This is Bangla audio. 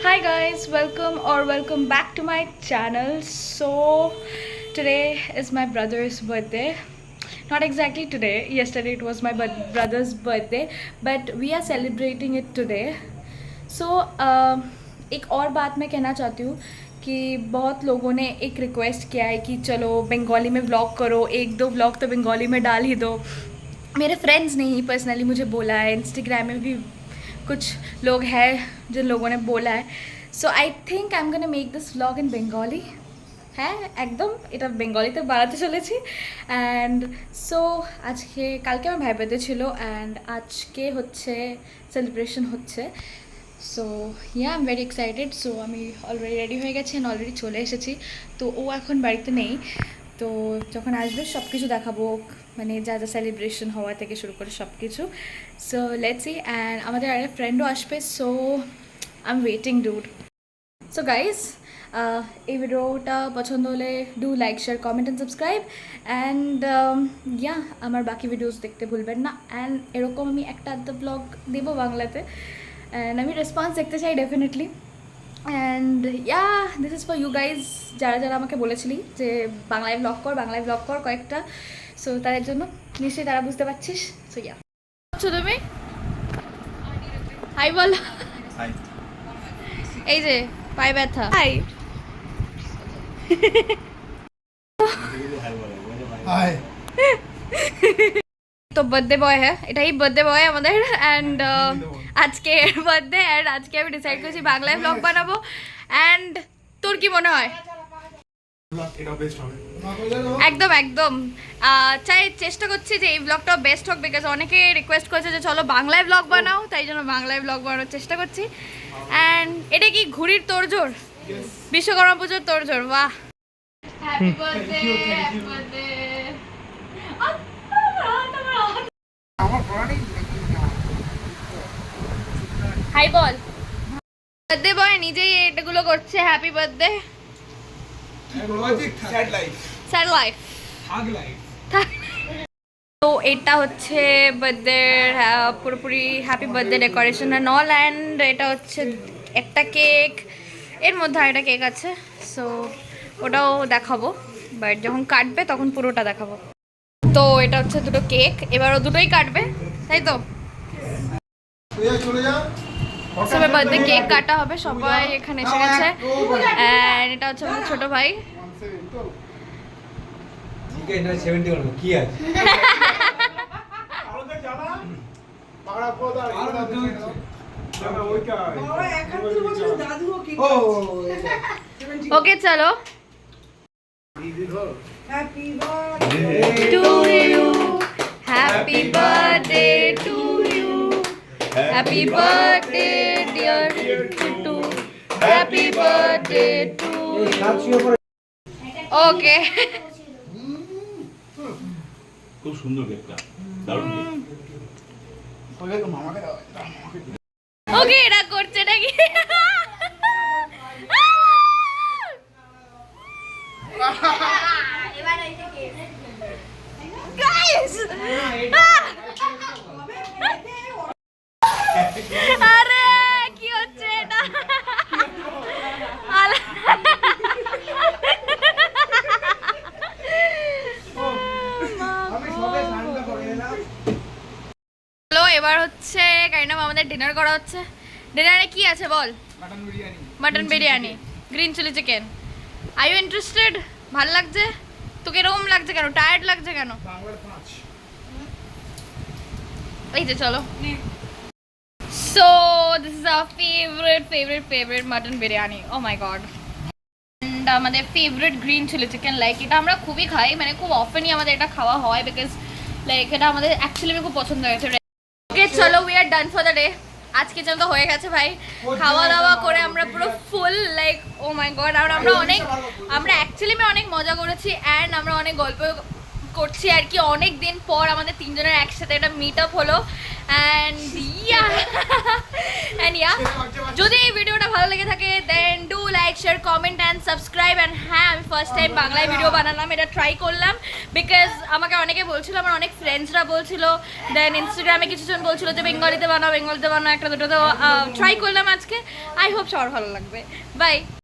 Hi guys, welcome back to my channel. So today is my brother's birthday. Not exactly today, yesterday it was my brother's birthday, but we are celebrating it today. So एक और बात मैं कहना चाहती हूँ कि बहुत लोगों ने एक रिक्वेस्ट किया है कि चलो बंगाली में व्लॉग करो, एक दो व्लॉग तो बंगाली में डाल ही दो. मेरे फ्रेंड्स ने ही पर्सनली मुझे बोला है, इंस्टाग्राम में भी कुछ लोग हैं जिन लोगों ने बोला है. So I think I am gonna make this vlog in Bengali. হ্যাঁ একদম এটা বেঙ্গলিতে বাড়াতে চলেছি. অ্যান্ড সো আজকে কালকে আমার ভাই বার্থডে ছিল অ্যান্ড আজকে হচ্ছে সেলিব্রেশন হচ্ছে. So yeah I am very excited. So আমি অলরেডি রেডি হয়ে গেছি অ্যান্ড অলরেডি চলে এসেছি. তো ও এখন বাড়িতে নেই, তো যখন আসবে সব কিছু দেখাবো, মানে যা যা সেলিব্রেশন হওয়া থেকে শুরু করে সব কিছু. So let's see. অ্যান্ড আমাদের আরেক ফ্রেন্ডও আসবে. So I am waiting dude. So guys এই ভিডিওটা পছন্দ হলে do like share comment and subscribe and yeah আমার বাকি ভিডিওস দেখতে ভুলবেন না. অ্যান্ড এরকম আমি একটা আধটা ব্লগ দেবো বাংলাতে অ্যান্ড আমি রেসপন্স দেখতে চাই definitely. And yeah this is for you guys, যারা যারা আমাকে বলেছিলি যে বাংলায় ব্লগ কর কয়েকটা. সো তাদের জন্য নিশ্চয়ই তারা বুঝতে পারছিস. সো ইয়া তুমি হাই বল. এই যে পায়ে ব্যথা. হাই তো বার্থডে বয় হ্যাঁ, এটাই বার্থডে বয় আমাদের. অ্যান্ড আজকে বার্থডে অ্যান্ড আজকে আমি ডিসাইড করেছি বাংলায় ব্লগ বানাবো. অ্যান্ড তোর কি মনে হয়? একদম একদম চাই চেষ্টা করছি যে এই ব্লগটা বেস্ট হোক, বিকজ অনেকে রিকোয়েস্ট করেছে যে চলো বাংলায় ব্লগ বানাও, তাই জন্য বাংলায় ব্লগ বানানোর চেষ্টা করছি. অ্যান্ড এটা কি ঘুড়ির তোড়জোড়, বিশ্বকর্মা পুজোর তোড়জোড়. বাহ, happy birthday happy birthday. Hi বল. বার্থডে বয় নিজেই এটাগুলো করছে. Happy birthday. Sad life. তো এটা হচ্ছে বার্থডে পুরোপুরি happy birthday decoration and all. And এটা হচ্ছে একটা কেক, এর মধ্যে একটা কেক আছে. সো ওটাও দেখাবো, বাট যখন কাটবে তখন পুরোটা দেখাবো. তো এটা হচ্ছে দুটো কেক, এবারও দুটোই কাটবে তাই তো. সবাই বার্থডে কেক কাটা হবে, সবাই এখানে এসে গেছে. অ্যান্ড এটা হচ্ছে আমার ছোট ভাই. ওকে চলো. To you, happy birthday to you, happy birthday dear to, happy birthday to you. Okay খুব সুন্দর কেকটা, দারুণ কেক. ওকে এটা করছে নাকি? গাইস আরে কি হচ্ছে এটা? এবার হচ্ছে কাইন্ড অফ আমাদের ডিনার করা হচ্ছে. ডিনারে কি আছে বল? Mutton biryani, green chilli chicken. Are you interested? ভালো লাগছে তোকে? এরকম লাগছে কেন? টায়ার্ড লাগছে কেন? এই যে চলো. So this is our favourite mutton biryani. Oh my god. And আমাদের favourite green chilli chicken. Like এটা আমরা খুবই খাই, মানে খুব অফেনই আমাদের এটা খাওয়া হয়, বিকজ লাইক এটা আমাদের অ্যাকচুয়ালি খুব পছন্দ হয়েছে. ওকে চলো, we are done for the day. আজকে জন্য হয়ে গেছে ভাই, খাওয়া দাওয়া করে আমরা পুরো ফুল. Like O my god. আর আমরা অ্যাকচুয়ালি অনেক মজা করেছি অ্যান্ড আমরা অনেক গল্প করছি আর কি. অনেক দিন পর আমাদের তিনজনের একসাথে একটা মিট আপ হলো. অ্যান্ড ইয়া যদি এই ভিডিওটা ভালো লেগে থাকে then do like share comment and subscribe. And হ্যাঁ, আমি ফার্স্ট টাইম বাংলায় ভিডিও বানালাম, এটা ট্রাই করলাম বিকজ আমাকে অনেকে বলছিল, আমার অনেক ফ্রেন্ডসরা বলছিল, দেন ইনস্টাগ্রামে কিছুজন বলছিল যে বেঙ্গলিতে বানাও একটা দুটো, তো ট্রাই করলাম আজকে। আই হোপ সবার ভালো লাগবে। বাই।